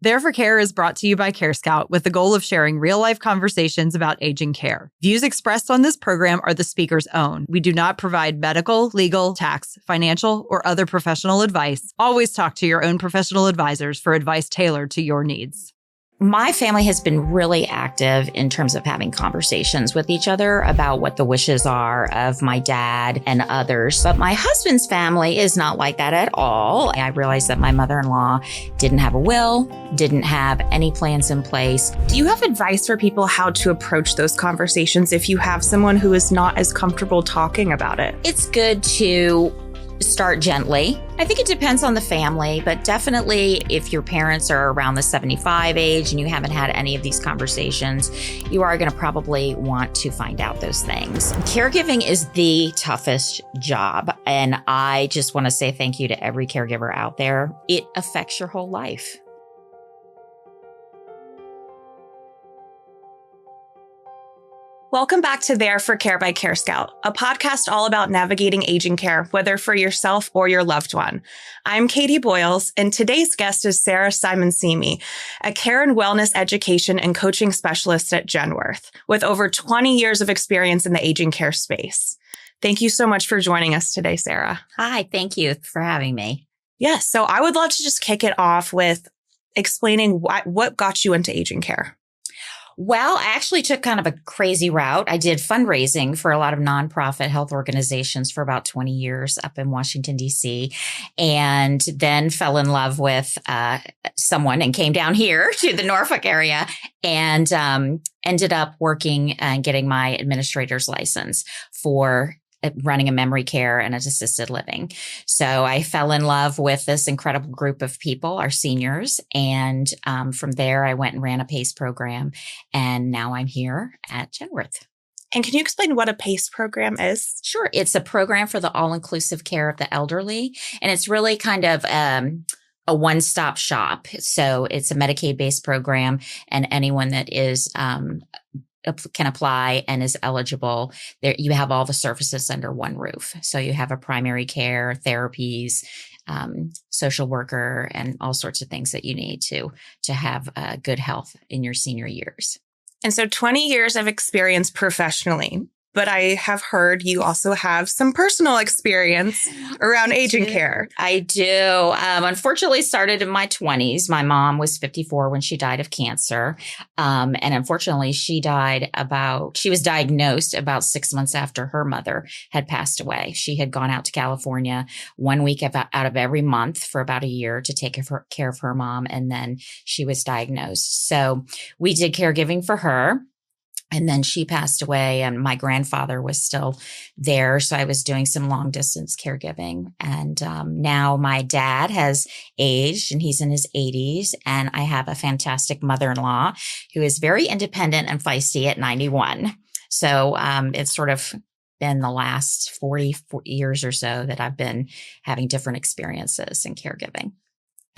There for Care is brought to you by CareScout with the goal of sharing real-life conversations about aging care. Views expressed on this program are the speaker's own. We do not provide medical, legal, tax, financial, or other professional advice. Always talk to your own professional advisors for advice tailored to your needs. My family has been really active in terms of having conversations with each other about what the wishes are of my dad and others. But my husband's family is not like that at all. I realized that my mother-in-law didn't have a will, didn't have any plans in place. Do you have advice for people how to approach those conversations if you have someone who is not as comfortable talking about it? It's good to start gently. I think it depends on the family, but definitely if your parents are around the 75 age and you haven't had any of these conversations, you are going to probably want to find out those things. Caregiving is the toughest job, and I just want to say thank you to every caregiver out there. It affects your whole life. Welcome back to There for Care by CareScout, a podcast all about navigating aging care, whether for yourself or your loved one. I'm Katy Boyles, and today's guest is Sarah Simoncini, a care and wellness education and coaching specialist at Genworth, with over 20 years of experience in the aging care space. Thank you so much for joining us today, Sarah. Hi, thank you for having me. Yes, so I would love to just kick it off with explaining what got you into aging care. Well, I actually took kind of a crazy route. I did fundraising for a lot of nonprofit health organizations for about 20 years up in Washington, D.C., and then fell in love with someone and came down here to the Norfolk area and ended up working and getting my administrator's license for running a memory care and an assisted living. So I fell in love with this incredible group of people, our seniors. And from there, I went and ran a PACE program. And now I'm here at Genworth. And can you explain what a PACE program is? Sure. It's a program for the all-inclusive care of the elderly. And it's really kind of a one-stop shop. So it's a Medicaid-based program, and anyone that is can apply and is eligible. There, you have all the services under one roof. So you have a primary care, therapies, social worker, and all sorts of things that you need to have good health in your senior years. And so 20 years of experience professionally, but I have heard you also have some personal experience around aging care. I do. Unfortunately, started in my 20s. My mom was 54 when she died of cancer. And unfortunately, she was diagnosed about 6 months after her mother had passed away. She had gone out to California 1 week out of every month for about a year to take care of her mom. And then she was diagnosed. So we did caregiving for her. And then she passed away and my grandfather was still there. So I was doing some long distance caregiving. And now my dad has aged and he's in his 80s. And I have a fantastic mother-in-law who is very independent and feisty at 91. So it's sort of been the last 40 years or so that I've been having different experiences in caregiving.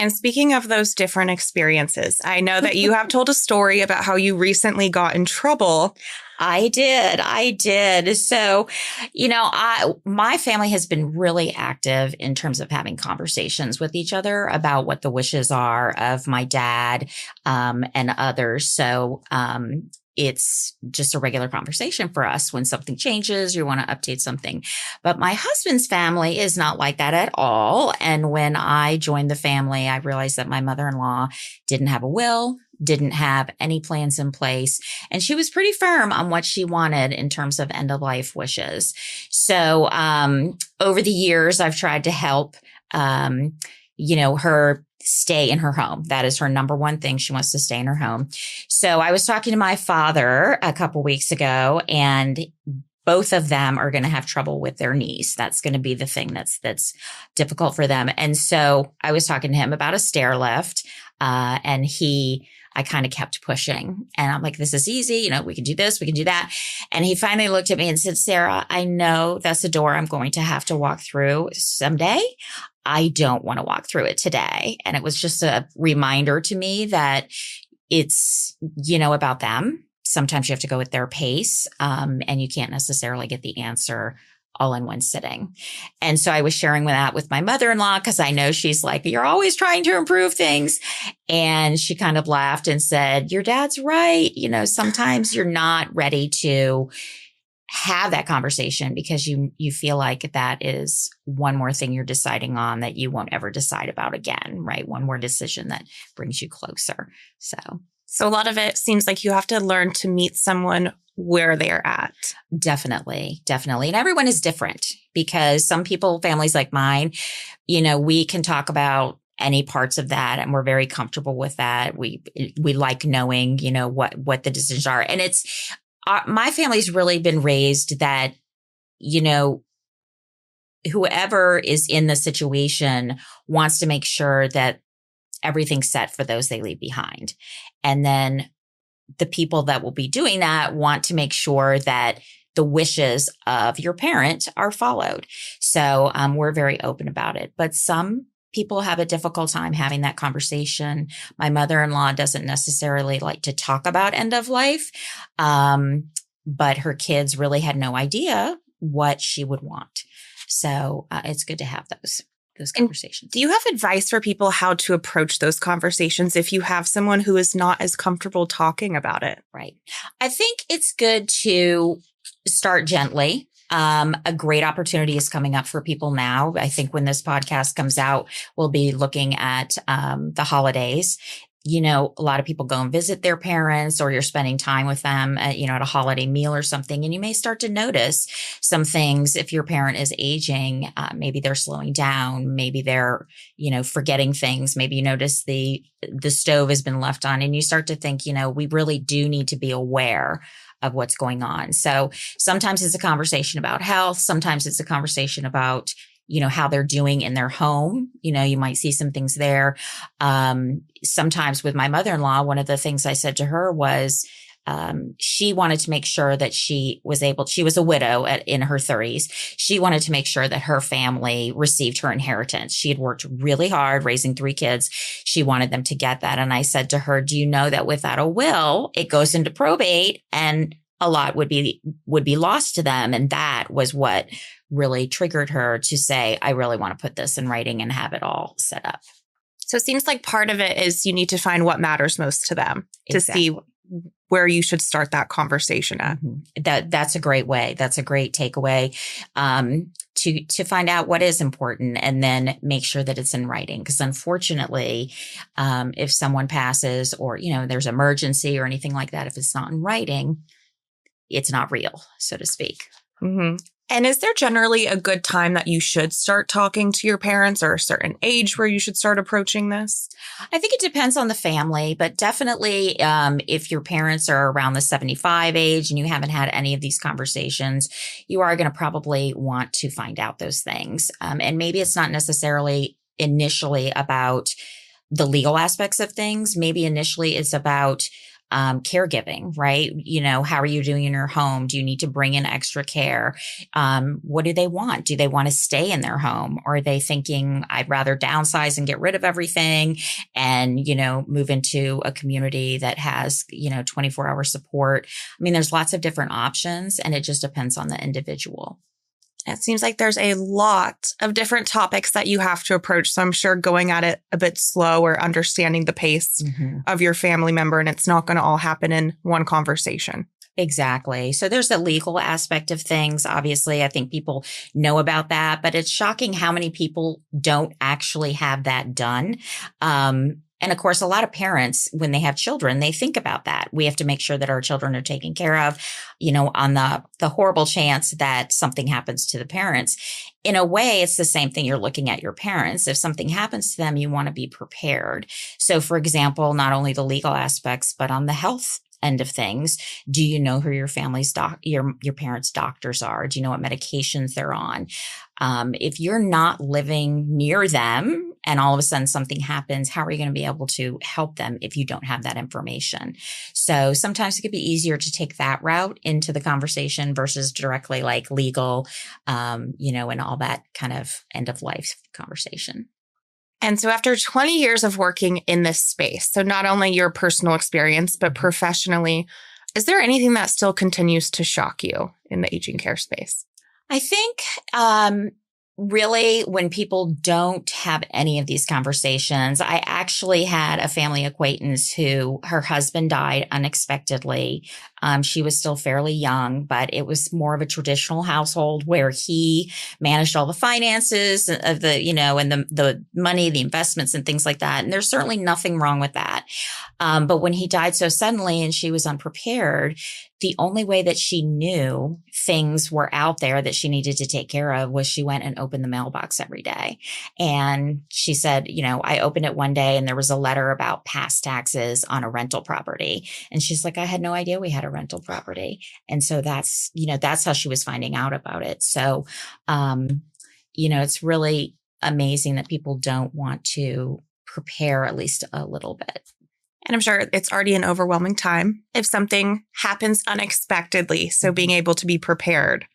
And speaking of those different experiences, I know that you have told a story about how you recently got in trouble. I did. So, my family has been really active in terms of having conversations with each other about what the wishes are of my dad, and others. So, it's just a regular conversation for us when something changes, you want to update something. But my husband's family is not like that at all. And when I joined the family, I realized that my mother-in-law didn't have a will, didn't have any plans in place. And she was pretty firm on what she wanted in terms of end of life wishes. So, over the years, I've tried to help, her stay in her home. That is her number one thing. She wants to stay in her home. So I was talking to my father a couple weeks ago, and both of them are going to have trouble with their knees. That's going to be the thing that's difficult for them. And so I was talking to him about a stair lift, and I kind of kept pushing, and I'm like, this is easy. We can do this, we can do that. And he finally looked at me and said, Sarah, I know that's a door I'm going to have to walk through someday. I don't want to walk through it today. And it was just a reminder to me that it's, about them. Sometimes you have to go at their pace, and you can't necessarily get the answer all in one sitting. And so I was sharing that with my mother-in-law because I know she's like, you're always trying to improve things. And she kind of laughed and said, your dad's right. Sometimes you're not ready to have that conversation because you feel like that is one more thing you're deciding on that you won't ever decide about again, right? One more decision that brings you closer. So a lot of it seems like you have to learn to meet someone where they're at. Definitely. And everyone is different because some people, families like mine, we can talk about any parts of that and we're very comfortable with that. We like knowing, what the decisions are. And it's, my family's really been raised that, whoever is in the situation wants to make sure that everything's set for those they leave behind. And then the people that will be doing that want to make sure that the wishes of your parent are followed. So we're very open about it. But some people have a difficult time having that conversation. My mother-in-law doesn't necessarily like to talk about end of life, but her kids really had no idea what she would want. So it's good to have those conversations. And do you have advice for people how to approach those conversations if you have someone who is not as comfortable talking about it? Right. I think it's good to start gently. A great opportunity is coming up for people now. I think when this podcast comes out, we'll be looking at the holidays. A lot of people go and visit their parents or you're spending time with them at a holiday meal or something. And you may start to notice some things if your parent is aging. Maybe they're slowing down. Maybe they're, forgetting things. Maybe you notice the stove has been left on and you start to think, we really do need to be aware of what's going on. So sometimes it's a conversation about health. Sometimes it's a conversation about how they're doing in their home. You might see some things there. Sometimes with my mother-in-law, one of the things I said to her was, she wanted to make sure that she was a widow in her 30s. She wanted to make sure that her family received her inheritance. She had worked really hard raising 3 kids. She wanted them to get that. And I said to her, do you know that without a will, it goes into probate and a lot would be lost to them. And that was what really triggered her to say, I really want to put this in writing and have it all set up. So it seems like part of it is you need to find what matters most to them to see where you should start that conversation at. Mm-hmm. That's a great way. That's a great takeaway, to find out what is important and then make sure that it's in writing. Because unfortunately, if someone passes or, there's emergency or anything like that, if it's not in writing, it's not real, so to speak. Mm-hmm. And is there generally a good time that you should start talking to your parents or a certain age where you should start approaching this? I think it depends on the family, but definitely if your parents are around the 75 age and you haven't had any of these conversations, you are going to probably want to find out those things. And maybe it's not necessarily initially about the legal aspects of things. Maybe initially it's about caregiving, right? How are you doing in your home? Do you need to bring in extra care? What do they want? Do they want to stay in their home? Or are they thinking, I'd rather downsize and get rid of everything and, move into a community that has, 24-hour support? I mean, there's lots of different options and it just depends on the individual. It seems like there's a lot of different topics that you have to approach. So I'm sure going at it a bit slow or understanding the pace of your family member, and it's not going to all happen in one conversation. Exactly. So there's the legal aspect of things. Obviously, I think people know about that, but it's shocking how many people don't actually have that done. And of course, a lot of parents, when they have children, they think about that. We have to make sure that our children are taken care of, on the horrible chance that something happens to the parents. In a way, it's the same thing. You're looking at your parents. If something happens to them, you want to be prepared. So, for example, not only the legal aspects, but on the health end of things, do you know who your family's your parents' doctors are? Do you know what medications they're on? If you're not living near them and all of a sudden something happens, how are you going to be able to help them if you don't have that information? So sometimes it could be easier to take that route into the conversation versus directly like legal, and all that kind of end of life conversation. And so after 20 years of working in this space, so not only your personal experience, but professionally, is there anything that still continues to shock you in the aging care space? I think, really, when people don't have any of these conversations, I actually had a family acquaintance who her husband died unexpectedly. She was still fairly young, but it was more of a traditional household where he managed all the finances of the, and the money, the investments and things like that. And there's certainly nothing wrong with that. But when he died so suddenly and she was unprepared, the only way that she knew things were out there that she needed to take care of was she went and opened the mailbox every day. And she said, I opened it one day and there was a letter about past taxes on a rental property. And she's like, I had no idea we had a rental property. And so that's how she was finding out about it. So, it's really amazing that people don't want to prepare at least a little bit. And I'm sure it's already an overwhelming time if something happens unexpectedly. So being able to be prepared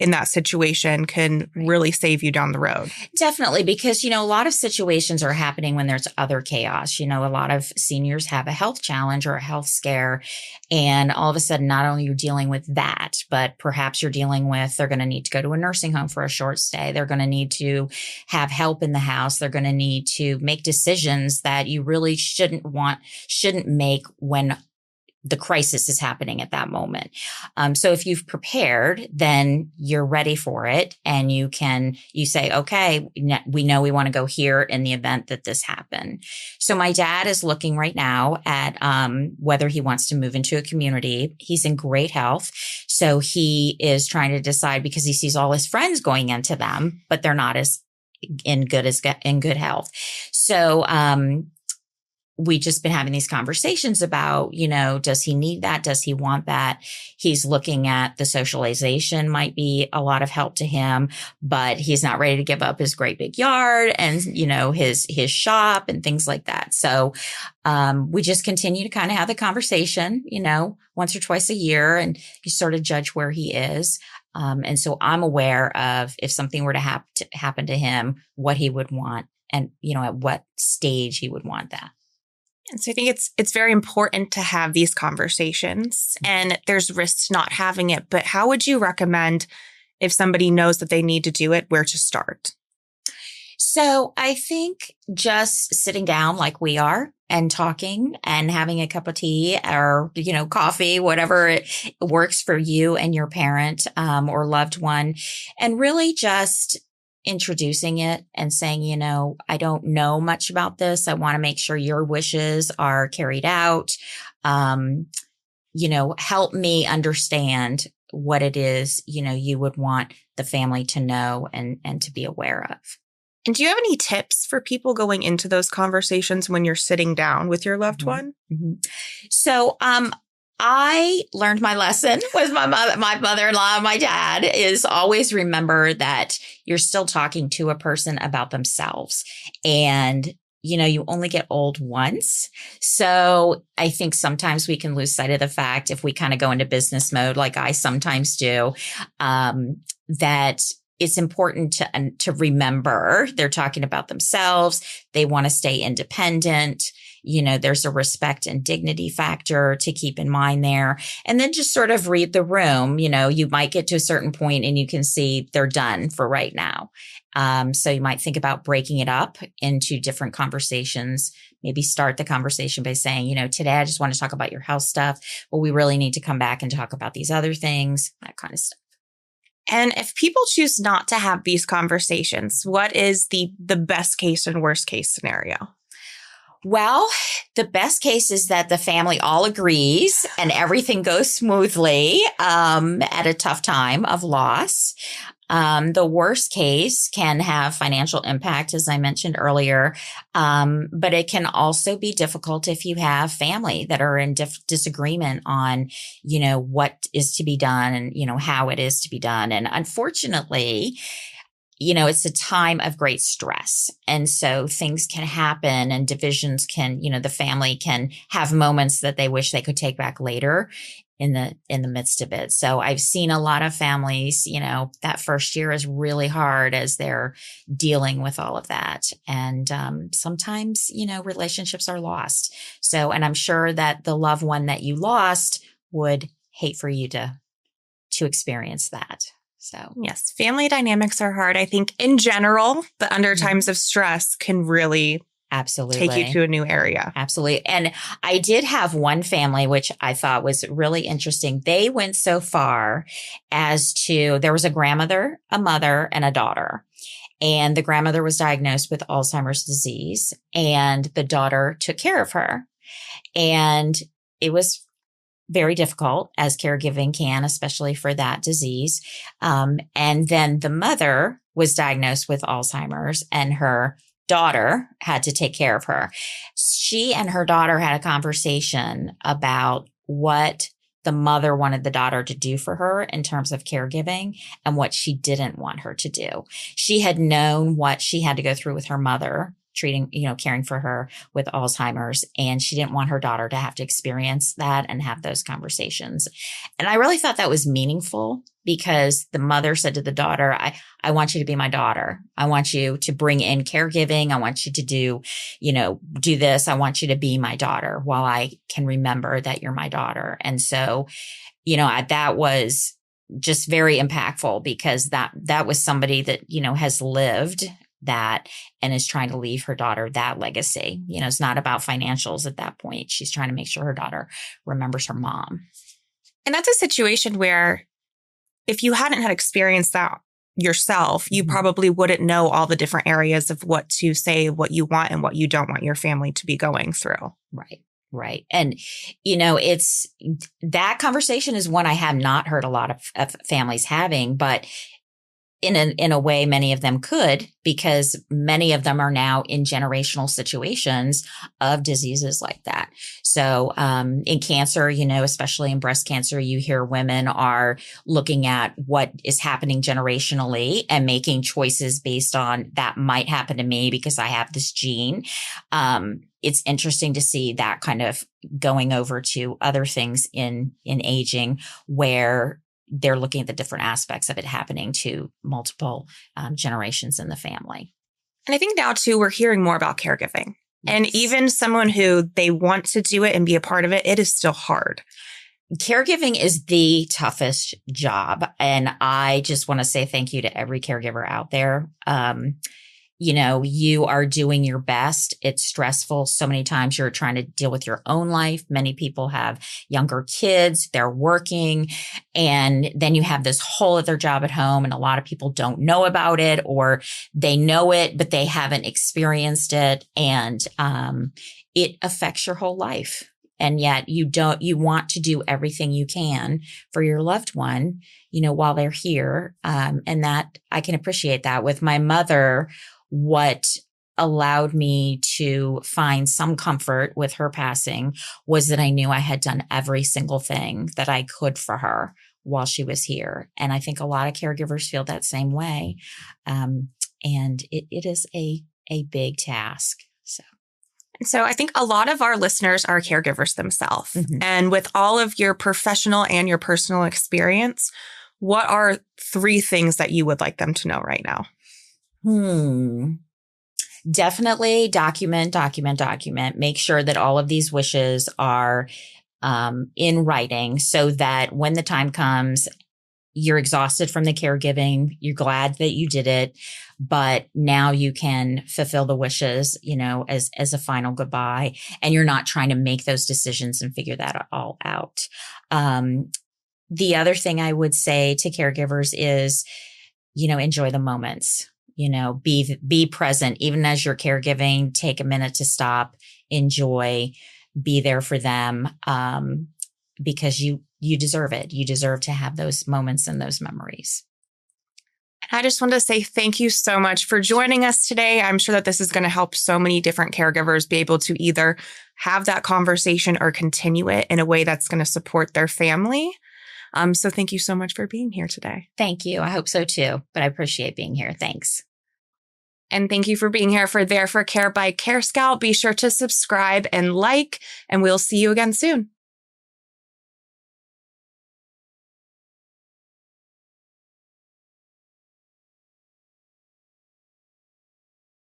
in that situation can really save you down the road. Definitely, because, a lot of situations are happening when there's other chaos. A lot of seniors have a health challenge or a health scare. And all of a sudden, not only you're dealing with that, but perhaps you're dealing with, they're going to need to go to a nursing home for a short stay. They're going to need to have help in the house. They're going to need to make decisions that you really shouldn't make when the crisis is happening at that moment. So if you've prepared, then you're ready for it. And you say, okay, we know we want to go here in the event that this happened. So my dad is looking right now at whether he wants to move into a community. He's in great health. So he is trying to decide because he sees all his friends going into them, but they're not as in good health. So, we've just been having these conversations about, does he need that? Does he want that? He's looking at the socialization might be a lot of help to him, but he's not ready to give up his great big yard and, his shop and things like that. So, we just continue to kind of have the conversation, once or twice a year, and you sort of judge where he is. And so I'm aware of if something were to happen to him, what he would want and, at what stage he would want that. And so I think it's very important to have these conversations, and there's risks not having it. But how would you recommend if somebody knows that they need to do it, where to start? So I think just sitting down like we are and talking and having a cup of tea or, coffee, whatever it works for you and your parent or loved one, and really just introducing it and saying, I don't know much about this. I want to make sure your wishes are carried out. Help me understand what it is, you would want the family to know and to be aware of. And do you have any tips for people going into those conversations when you're sitting down with your loved one? Mm-hmm. So, I learned my lesson with my mother-in-law, and my dad is always remember that you're still talking to a person about themselves. And, you only get old once. So I think sometimes we can lose sight of the fact if we kind of go into business mode, like I sometimes do, that it's important to remember they're talking about themselves. They want to stay independent. There's a respect and dignity factor to keep in mind there. And then just sort of read the room. You might get to a certain point and you can see they're done for right now. So you might think about breaking it up into different conversations. Maybe start the conversation by saying, today I just want to talk about your health stuff. Well, we really need to come back and talk about these other things, that kind of stuff. And if people choose not to have these conversations, what is the best case and worst case scenario? Well, the best case is that the family all agrees and everything goes smoothly at a tough time of loss. The worst case can have financial impact, as I mentioned earlier, but it can also be difficult if you have family that are in disagreement on, what is to be done and, how it is to be done. And unfortunately, it's a time of great stress. And so things can happen and divisions can, the family can have moments that they wish they could take back later in the midst of it. So I've seen a lot of families, that first year is really hard as they're dealing with all of that. And sometimes, relationships are lost. So, and I'm sure that the loved one that you lost would hate for you to experience that. So yes, family dynamics are hard. I think in general, the under times of stress can really absolutely take you to a new area. Absolutely. And I did have one family, which I thought was really interesting. They went so far as to, there was a grandmother, a mother, and a daughter. And the grandmother was diagnosed with Alzheimer's disease, and the daughter took care of her. And it was very difficult, as caregiving can, especially for that disease. And then the mother was diagnosed with Alzheimer's, and her daughter had to take care of her. She and her daughter had a conversation about what the mother wanted the daughter to do for her in terms of caregiving and what she didn't want her to do. She had known what she had to go through with her mother, caring for her with Alzheimer's. And she didn't want her daughter to have to experience that and have those conversations. And I really thought that was meaningful, because the mother said to the daughter, I want you to be my daughter. I want you to bring in caregiving. I want you to do this. I want you to be my daughter while I can remember that you're my daughter. And so, that was just very impactful, because that was somebody that, has lived that and is trying to leave her daughter that legacy. It's not about financials at that point. She's trying to make sure her daughter remembers her mom. And that's a situation where if you hadn't had experienced that yourself, you probably wouldn't know all the different areas of what to say, what you want and what you don't want your family to be going through. Right. And, it's that conversation is one I have not heard a lot of families having, but in a way, many of them could, because many of them are now in generational situations of diseases like that. So, in cancer, especially in breast cancer, you hear women are looking at what is happening generationally and making choices based on that might happen to me because I have this gene. It's interesting to see that kind of going over to other things in aging, where they're looking at the different aspects of it happening to multiple generations in the family. And I think now too, we're hearing more about caregiving. Yes. And even someone who they want to do it and be a part of it, it is still hard. Caregiving is the toughest job. And I just want to say thank you to every caregiver out there. You are doing your best. It's stressful. So many times you're trying to deal with your own life. Many people have younger kids, they're working, and then you have this whole other job at home. And a lot of people don't know about it, or they know it, but they haven't experienced it. And it affects your whole life. And yet you want to do everything you can for your loved one, while they're here. And that I can appreciate that. With my mother, what allowed me to find some comfort with her passing was that I knew I had done every single thing that I could for her while she was here. And I think a lot of caregivers feel that same way. And it is a big task. So I think a lot of our listeners are caregivers themselves. Mm-hmm. And with all of your professional and your personal experience, what are 3 things that you would like them to know right now? Definitely document. Make sure that all of these wishes are in writing, so that when the time comes, you're exhausted from the caregiving, you're glad that you did it, but now you can fulfill the wishes, as a final goodbye, and you're not trying to make those decisions and figure that all out. The other thing I would say to caregivers is, enjoy the moments. Be present. Even as you're caregiving, take a minute to stop, enjoy, be there for them, because you deserve it. You deserve to have those moments and those memories. I just want to say thank you so much for joining us today. I'm sure that this is going to help so many different caregivers be able to either have that conversation or continue it in a way that's going to support their family. So thank you so much for being here today. Thank you. I hope so too, but I appreciate being here. Thanks. And thank you for being here for There for Care by CareScout. Be sure to subscribe and like, and we'll see you again soon.